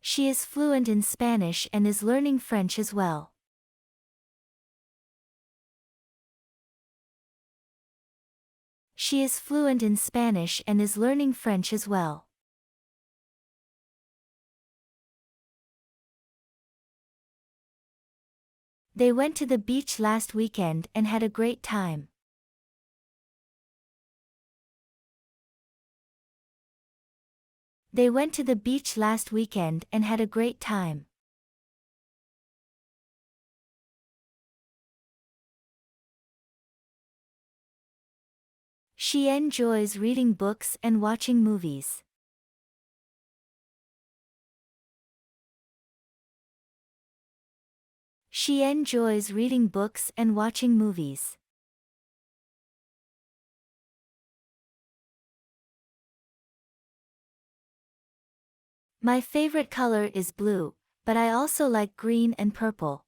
She is fluent in Spanish and is learning French as well. She is fluent in Spanish and is learning French as well. They went to the beach last weekend and had a great time. They went to the beach last weekend and had a great time. She enjoys reading books and watching movies. She enjoys reading books and watching movies. My favorite color is blue, but I also like green and purple.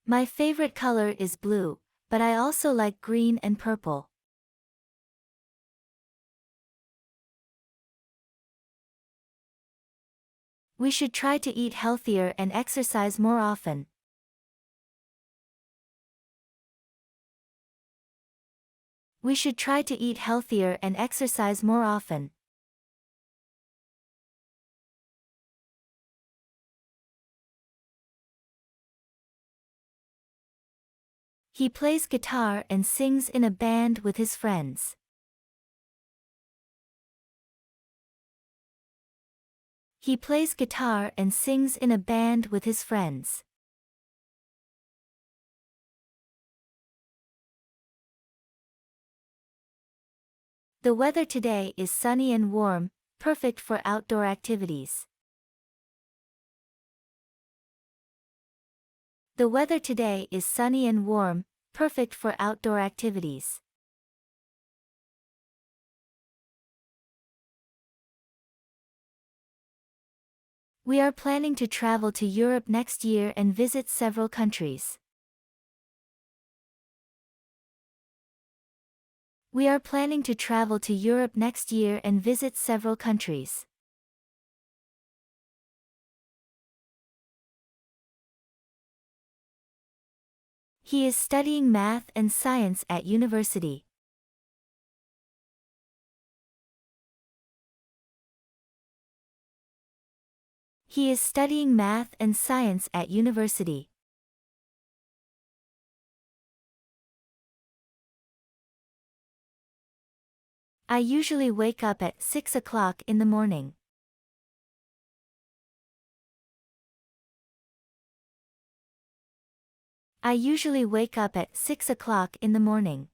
My favorite color is blue, but I also like green and purple. We should try to eat healthier and exercise more often. We should try to eat healthier and exercise more often. He plays guitar and sings in a band with his friends. He plays guitar and sings in a band with his friends. The weather today is sunny and warm, perfect for outdoor activities. The weather today is sunny and warm, perfect for outdoor activities. We are planning to travel to Europe next year and visit several countries. We are planning to travel to Europe next year and visit several countries. He is studying math and science at university. He is studying math and science at university. I usually wake up at 6 o'clock in the morning. I usually wake up at 6 o'clock in the morning.